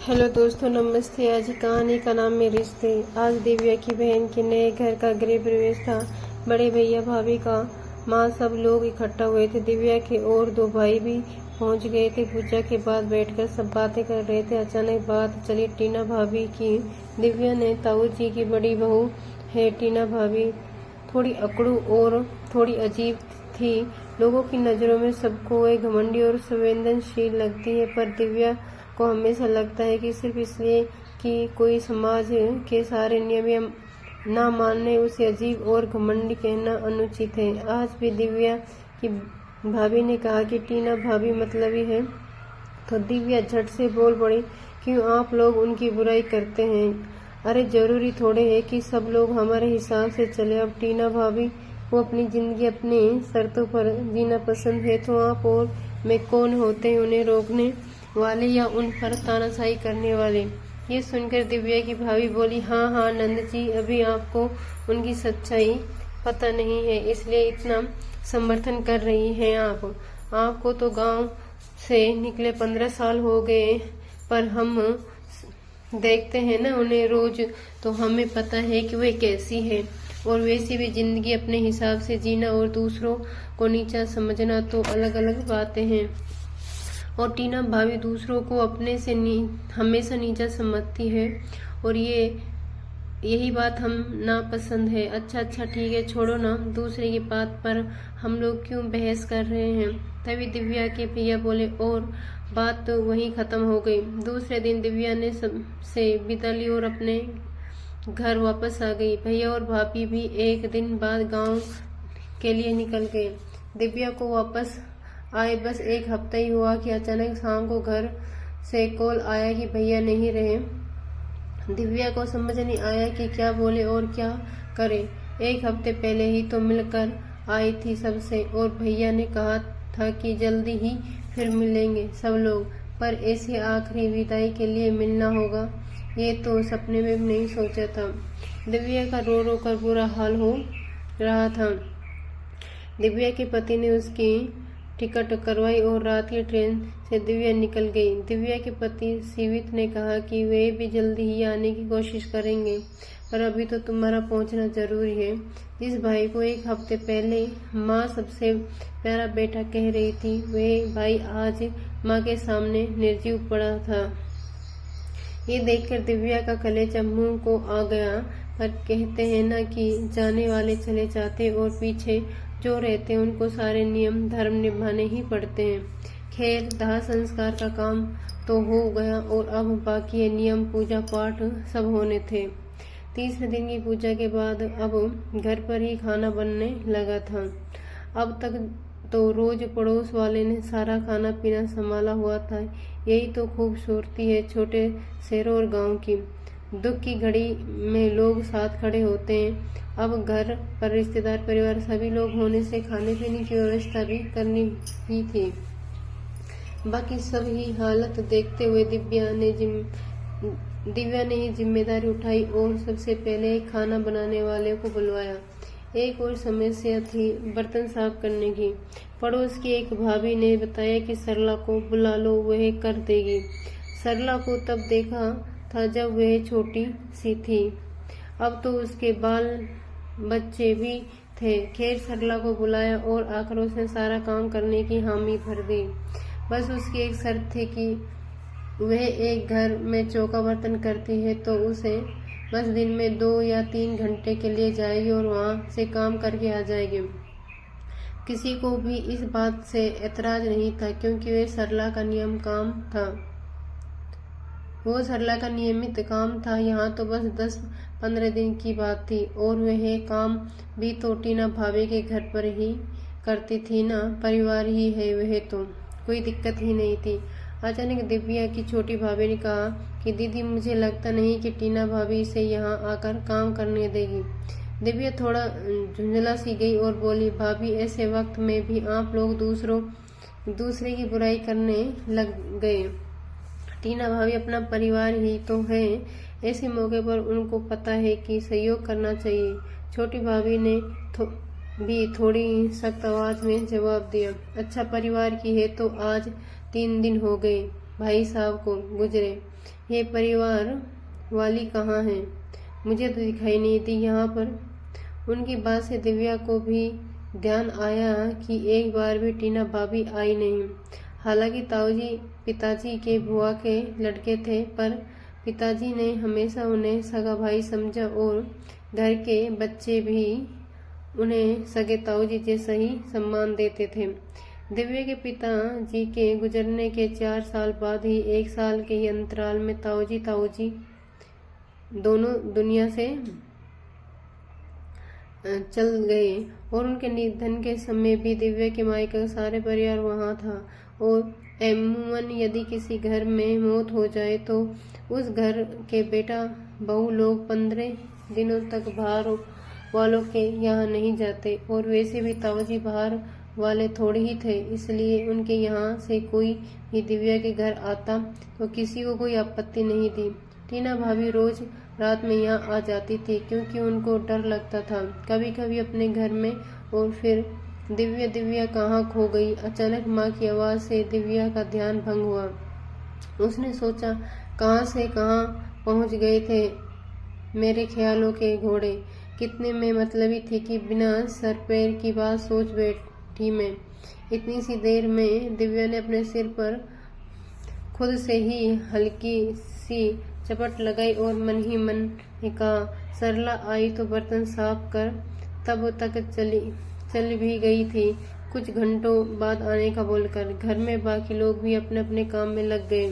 Hello दोस्तों, नमस्ते। आज की कहानी का नाम है रिश्ते। आज दिव्या की बहन के नए घर का गृह प्रवेश था। बड़े भैया, भाभी का माँ, सब लोग इकट्ठा हुए थे। दिव्या के और दो भाई भी पहुंच गए थे। पूजा के बाद बैठकर सब बातें कर रहे थे। अचानक बात चली टीना भाभी की। दिव्या ने ताऊ जी की बड़ी बहू है। टीना भाभी थोड़ी अकड़ू और थोड़ी अजीब थी। लोगों की नज़रों में सबको वह घमंडी और संवेदनशील लगती है, पर दिव्या को हमेशा लगता है कि सिर्फ इसलिए कि कोई समाज के सारे नियम या ना मानने उसे अजीब और घमंडी कहना अनुचित है। आज भी दिव्या की भाभी ने कहा कि टीना भाभी मतलबी है, तो दिव्या झट से बोल पड़ी, क्यों आप लोग उनकी बुराई करते हैं? अरे जरूरी थोड़े है कि सब लोग हमारे हिसाब से चले। अब टीना भाभी को अपनी जिंदगी अपने शर्तों पर जीना पसंद है, तो आप और मैं कौन होते हैं उन्हें रोकने वाले या उन पर तानाशाही करने वाले? ये सुनकर दिव्या की भाभी बोली, हाँ हाँ नंद जी, अभी आपको उनकी सच्चाई पता नहीं है, इसलिए इतना समर्थन कर रही हैं आप। आपको तो गांव से निकले 15 साल हो गए, पर हम देखते हैं ना उन्हें रोज, तो हमें पता है कि वे कैसी है। और वैसे भी जिंदगी अपने हिसाब से जीना और दूसरों को नीचा समझना तो अलग अलग बातें हैं। और टीना भाभी दूसरों को अपने से हमेशा नीचा समझती है, और यही बात हम नापसंद है। अच्छा अच्छा ठीक है, छोड़ो ना, दूसरे की बात पर हम लोग क्यों बहस कर रहे हैं? तभी दिव्या के भैया बोले, और बात तो वहीं खत्म हो गई। दूसरे दिन दिव्या ने सबसे विदा ली और अपने घर वापस आ गई। भैया और भाभी भी एक दिन बाद गांव के लिए निकल गए। दिव्या को वापस आए बस एक हफ्ता ही हुआ कि अचानक शाम को घर से कॉल आया कि भैया नहीं रहे। दिव्या को समझ नहीं आया कि क्या बोले और क्या करे। एक हफ्ते पहले ही तो मिलकर आई थी सबसे, और भैया ने कहा था कि जल्दी ही फिर मिलेंगे सब लोग, पर ऐसे आखिरी विदाई के लिए मिलना होगा, ये तो सपने में भी नहीं सोचा था। दिव्या का रो रो कर बुरा हाल हो रहा था। दिव्या के पति ने उसकी टिकट करवाई और रात की ट्रेन से दिव्या निकल गई। दिव्या के पति सीवित ने कहा कि वे भी जल्दी ही आने की कोशिश करेंगे, पर अभी तो तुम्हारा पहुंचना जरूरी है। जिस भाई को एक हफ्ते पहले माँ सबसे प्यारा बेटा कह रही थी, वह भाई आज माँ के सामने निर्जीव पड़ा था। ये देखकर दिव्या का कलेजा मुंह को आ गया, पर कहते हैं ना कि जाने वाले चले जाते और पीछे जो रहते हैं उनको सारे नियम धर्म निभाने ही पड़ते हैं। खैर, दाह संस्कार का काम तो हो गया और अब बाकी ये नियम पूजा पाठ सब होने थे। तीसरे दिन की पूजा के बाद अब घर पर ही खाना बनने लगा था। अब तक तो रोज पड़ोस वाले ने सारा खाना पीना संभाला हुआ था। यही तो खूबसूरती है छोटे शहरों और गांव की। दुख की घड़ी में लोग साथ खड़े होते हैं। अब घर पर रिश्तेदार परिवार सभी लोग होने से खाने पीने की व्यवस्था भी करनी ही थी। बाकी सब ही हालत देखते हुए दिव्या ने ही जिम्मेदारी उठाई और सबसे पहले खाना बनाने वाले को बुलवाया। एक और समस्या थी बर्तन साफ करने की। पड़ोस की एक भाभी ने बताया कि सरला को बुला लो, वह कर देगी। सरला को तब देखा था जब वह छोटी सी थी, अब तो उसके बाल बच्चे भी थे। खैर, सरला को बुलाया और आकर उसने सारा काम करने की हामी भर दी। बस उसकी एक शर्त थी कि वह एक घर में चौका बर्तन करती है तो उसे बस दिन में 2 या 3 घंटे के लिए जाएगी और वहां से काम करके आ जाएगी। किसी को भी इस बात से एतराज नहीं था, क्योंकि वह सरला का सरला का नियमित काम था। यहाँ तो बस 10-15 दिन की बात थी, और वह काम भी तो टीना भाभी के घर पर ही करती थी ना, परिवार ही है वह, तो कोई दिक्कत ही नहीं थी। अचानक दिव्या की छोटी भाभी ने कहा कि दीदी, मुझे लगता नहीं कि टीना भाभी इसे यहाँ आकर काम करने देगी। दिव्या थोड़ा झुंझला सी गई और बोली, भाभी, ऐसे वक्त में भी आप लोग दूसरे की बुराई करने लग गए। टीना भाभी अपना परिवार ही तो है, ऐसे मौके पर उनको पता है कि सहयोग करना चाहिए। छोटी भाभी ने भी थोड़ी सख्त आवाज में जवाब दिया, अच्छा परिवार की है तो आज 3 दिन हो गए भाई साहब को गुजरे, ये परिवार वाली कहाँ है? मुझे तो दिखाई नहीं दी यहाँ पर। उनकी बात से दिव्या को भी ध्यान आया कि एक बार भी टीना भाभी आई नहीं। हालांकि ताऊजी पिताजी के बुआ के लड़के थे, पर पिताजी ने हमेशा उन्हें सगा भाई समझा और घर के बच्चे भी उन्हें सगे ताऊजी जैसा ही सम्मान देते थे। दिव्या के पिताजी के गुजरने के 4 साल बाद ही 1 साल के ही अंतराल में ताऊजी दोनों दुनिया से चल गए और उनके निधन के समय भी दिव्या के मायके का सारे परिवार वहां था। और अमूमन यदि किसी घर में मौत हो जाए तो उस घर के बेटा बहू लोग 15 दिनों तक बाहर वालों के यहाँ नहीं जाते। और वैसे भी ताऊजी बाहर वाले थोड़े ही थे, इसलिए उनके यहाँ से कोई भी दिव्या के घर आता तो किसी को कोई आपत्ति नहीं थी। टीना भाभी रोज रात में यहाँ आ जाती थी क्योंकि उनको डर लगता था कभी कभी अपने घर में। और फिर दिव्या कहाँ खो गई? अचानक माँ की आवाज़ से दिव्या का ध्यान भंग हुआ। उसने सोचा, कहाँ से कहाँ पहुँच गए थे मेरे ख्यालों के घोड़े? कितने में मतलबी थी कि बिना सर पैर की बात सोच बैठी मैं। इतनी सी देर में दिव्या ने अपने सिर पर खुद से ही हल्की सी चपट लगाई और मन ही मन ने कहा, सरला आई तो बर्तन साफ कर। तब तक चल भी गई थी कुछ घंटों बाद आने का बोलकर। घर में बाकी लोग भी अपने अपने काम में लग गए।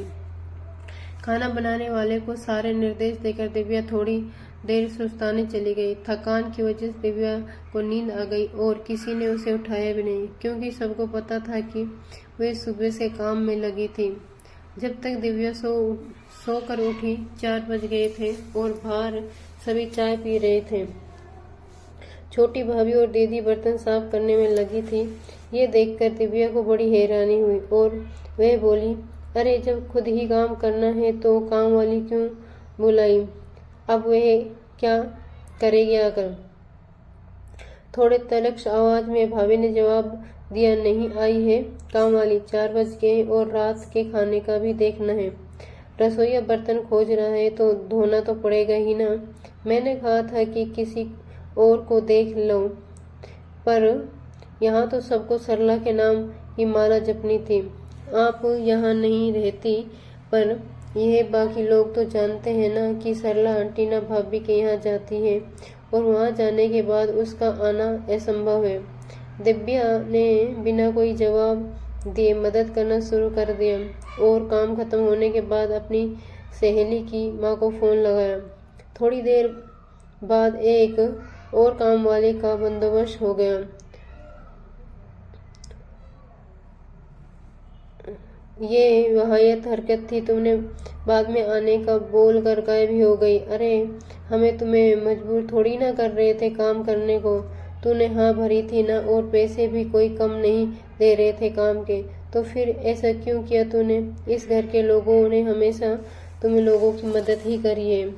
खाना बनाने वाले को सारे निर्देश देकर दिव्या थोड़ी देर सुस्ताने चली गई। थकान की वजह से दिव्या को नींद आ गई और किसी ने उसे उठाया भी नहीं, क्योंकि सबको पता था कि वे सुबह से काम में लगी थी। जब तक दिव्या सोकर उठी 4 बज गए थे और बाहर सभी चाय पी रहे थे। छोटी भाभी और दीदी बर्तन साफ करने में लगी थी। ये देखकर दिव्या को बड़ी हैरानी हुई और वह बोली, अरे जब खुद ही काम करना है तो काम वाली क्यों बुलाई? अब वह क्या करेगी आकर? थोड़े तलक्ष आवाज में भाभी ने जवाब दिया, नहीं आई है काम वाली, 4 बज गए और रात के खाने का भी देखना है। रसोईया बर्तन खोज रहा है तो धोना तो पड़ेगा ही ना। मैंने कहा था कि किसी और को देख लो, पर यहाँ तो सबको सरला के नाम की माला जपनी थी। आप यहाँ नहीं रहती, पर यह बाकी लोग तो जानते हैं ना कि सरला टीना भाभी के यहाँ जाती है और वहाँ जाने के बाद उसका आना असंभव है। दिव्या ने बिना कोई जवाब दिए मदद करना शुरू कर दिया और काम खत्म होने के बाद अपनी सहेली की माँ को फोन लगाया। थोड़ी देर बाद एक और काम वाले का बंदोबस्त हो गया। ये वाहियात हरकत थी, तुमने बाद में आने का बोल कर गायब भी हो गई। अरे हमें तुम्हें मजबूर थोड़ी ना कर रहे थे काम करने को, तूने हाँ भरी थी ना, और पैसे भी कोई कम नहीं दे रहे थे काम के, तो फिर ऐसा क्यों किया तूने? इस घर के लोगों ने हमेशा तुम्हें लोगों की मदद ही करी है,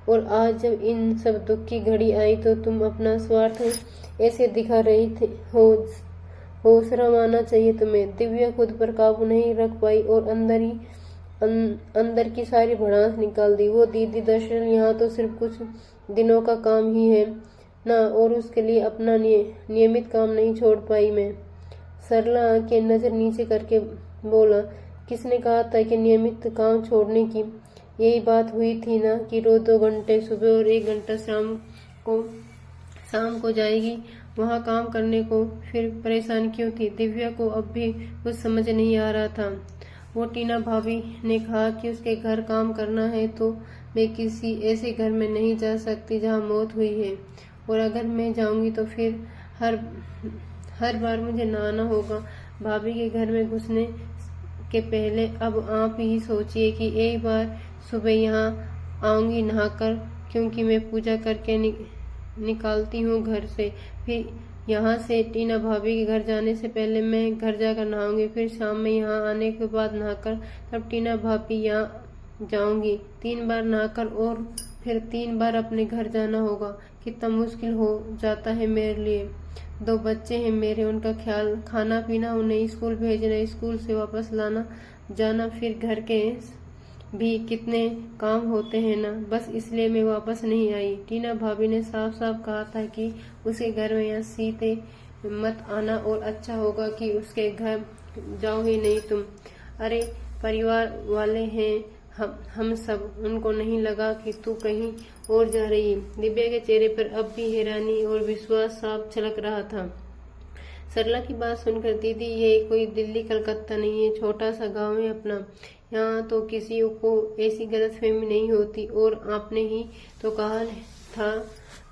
और आज जब इन सब दुख की घड़ी आई तो तुम अपना स्वार्थ ऐसे दिखा रही थे। हौसला मानना चाहिए तुम्हें। दिव्या खुद पर काबू नहीं रख पाई और अंदर की सारी भड़ास निकाल दी। वो दीदी दरअसल यहाँ तो सिर्फ कुछ दिनों का काम ही है ना, और उसके लिए अपना नियमित काम नहीं छोड़ पाई मैं। सरला के नजर नीचे करके बोला, किसने कहा था कि नियमित काम छोड़ने की? यही बात हुई थी ना कि रोज 2 घंटे सुबह और 1 घंटा शाम को जाएगी वहाँ काम करने को। फिर परेशान क्यों थी? दिव्या को अब भी कुछ समझ नहीं आ रहा था। वो टीना भाभी ने कहा कि उसके घर काम करना है तो मैं किसी ऐसे घर में नहीं जा सकती जहाँ मौत हुई है, और अगर मैं जाऊंगी तो फिर हर बार मुझे नहाना होगा। भाभी के घर में घुसने के पहले अब आप ही सोचिए कि एक बार सुबह यहाँ आऊंगी नहाकर, क्योंकि मैं पूजा करके निकालती हूँ घर से। फिर यहाँ से टीना भाभी के घर जाने से पहले मैं घर जाकर नहाऊंगी, फिर शाम में यहाँ आने के बाद नहाकर तब टीना भाभी यहाँ जाऊंगी। 3 बार नहाकर और फिर 3 बार अपने घर जाना होगा। कितना मुश्किल हो जाता है मेरे लिए। 2 बच्चे हैं मेरे, उनका ख्याल, खाना पीना, उन्हें स्कूल भेजना, स्कूल से वापस लाना जाना, फिर घर के भी कितने काम होते हैं ना, बस इसलिए मैं वापस नहीं आई। टीना भाभी ने साफ साफ कहा था कि उसके घर में यहाँ सीते मत आना और अच्छा होगा कि उसके घर जाओ ही नहीं तुम। अरे परिवार वाले हैं हम सब, उनको नहीं लगा कि तू कहीं और जा रही है। दिव्या के चेहरे पर अब भी हैरानी और विश्वास साफ झलक रहा था। सरला की बात सुनकर दीदी, ये कोई दिल्ली कलकत्ता नहीं है, छोटा सा गांव है अपना, यहाँ तो किसी को ऐसी गलतफहमी नहीं होती। और आपने ही तो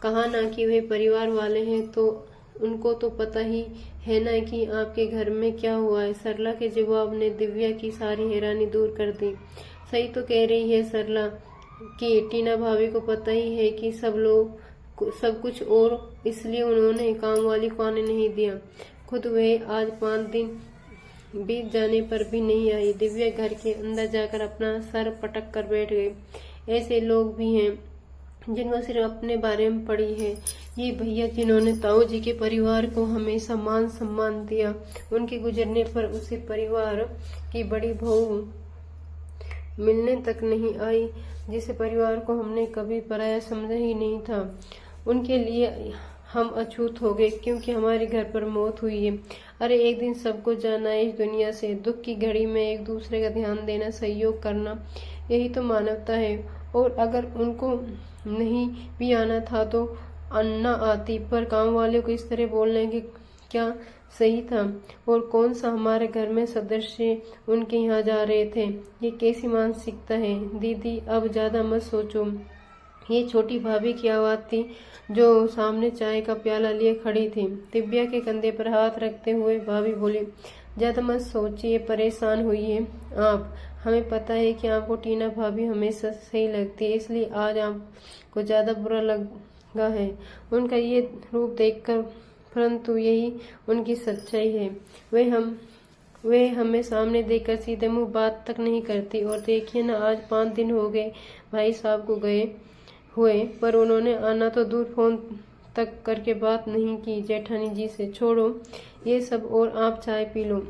कहा ना कि वे परिवार वाले हैं, तो उनको तो पता ही है ना कि आपके घर में क्या हुआ है। सरला के जवाब ने दिव्या की सारी हैरानी दूर कर दी। सही तो कह रही है सरला कि टीना भाभी को पता ही है कि सब कुछ, और इसलिए उन्होंने काम वाली को आने नहीं दिया। खुद वह आज 5 दिन बीत जाने पर भी नहीं आई। दिव्या घर के अंदर जाकर अपना सर पटक कर बैठ गई। ऐसे लोग भी हैं जिनको सिर्फ अपने बारे में पड़ी है। ये भैया जिन्होंने ताऊ जी के परिवार को हमेशा मान सम्मान दिया, उनके गुजरने पर उसे परिवार की बड़ी बहू मिलने तक नहीं आई, जिसे परिवार को हमने कभी पराया समझा ही नहीं था। उनके लिए हम अछूत हो गए क्योंकि हमारे घर पर मौत हुई है। अरे एक दिन सबको जाना है इस दुनिया से। दुख की घड़ी में एक दूसरे का ध्यान देना, सहयोग करना, यही तो मानवता है। और अगर उनको नहीं भी आना था तो अन्ना आती, पर काम वाले को इस तरह बोलने के क्या सही था। और कौन सा हमारे घर में सदस्य उनके यहाँ जा रहे थे, ये कैसी मानसिकता है। दीदी अब ज्यादा मत सोचो। ये छोटी भाभी की आवाज थी जो सामने चाय का प्याला लिए खड़ी थी। दिव्या के कंधे पर हाथ रखते हुए भाभी बोली, ज्यादा मत सोचिए, परेशान हुई है आप। हमें पता है कि आपको टीना भाभी हमेशा सही लगती है, इसलिए आज आपको ज्यादा बुरा लगा है उनका ये रूप देखकर, परंतु यही उनकी सच्चाई है। वे हमें सामने देखकर सीधे मुंह बात तक नहीं करती। और देखिए ना, आज 5 दिन हो गए भाई साहब को गए हुए, पर उन्होंने आना तो दूर, फोन तक करके बात नहीं की जेठानी जी से। छोड़ो ये सब और आप चाय पी लो।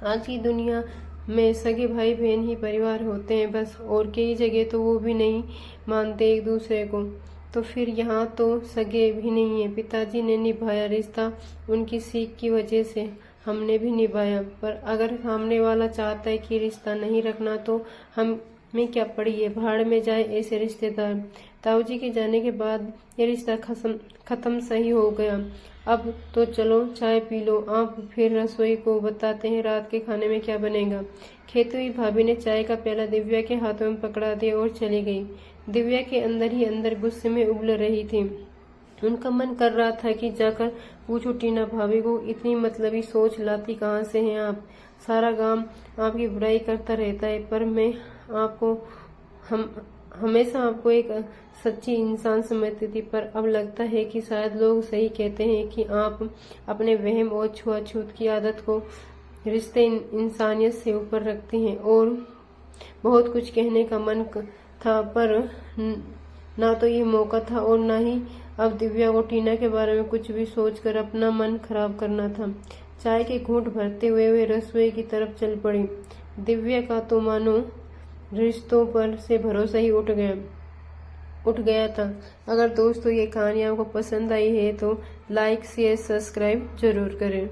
आज की दुनिया में सगे भाई बहन ही परिवार होते हैं बस, और कई जगह तो वो भी नहीं मानते एक दूसरे को। तो फिर यहाँ तो सगे भी नहीं है। पिताजी ने निभाया रिश्ता, उनकी सीख की वजह से हमने भी निभाया। पर अगर सामने वाला चाहता है कि रिश्ता नहीं रखना तो हमें क्या पड़ी है, भाड़ में जाए ऐसे रिश्तेदार। ताऊजी के जाने के बाद ये रिश्ता खत्म सही हो गया। अब तो चलो चाय पी लो आप, फिर रसोई को बताते हैं रात के खाने में क्या बनेगा। खेती हुई भाभी ने चाय का प्याला दिव्या के हाथों में पकड़ा दिया और चली गई। दिव्या के अंदर ही अंदर गुस्से में उबल रही थी। उनका मन कर रहा था कि जाकर पूछो टीना भाभी को, इतनी मतलबी सोच लाती कहाँ से हैं आप। सारा गांव आपकी बुराई करता रहता है, पर मैं हमेशा आपको एक सच्ची इंसान समझती थी। पर अब लगता है कि शायद लोग सही कहते हैं कि आप अपने वहम और छुआछूत की आदत को रिश्ते इंसानियत से ऊपर रखती हैं। और बहुत कुछ कहने का मन था, पर ना तो ये मौका था और ना ही अब दिव्या को टीना के बारे में कुछ भी सोचकर अपना मन खराब करना था। चाय के घूंट भरते हुए वे रसोई की तरफ चल पड़ी। दिव्या का तो मानो रिश्तों पर से भरोसा ही उठ गया था। अगर दोस्तों ये कहानी आपको पसंद आई है तो लाइक शेयर सब्सक्राइब जरूर करें।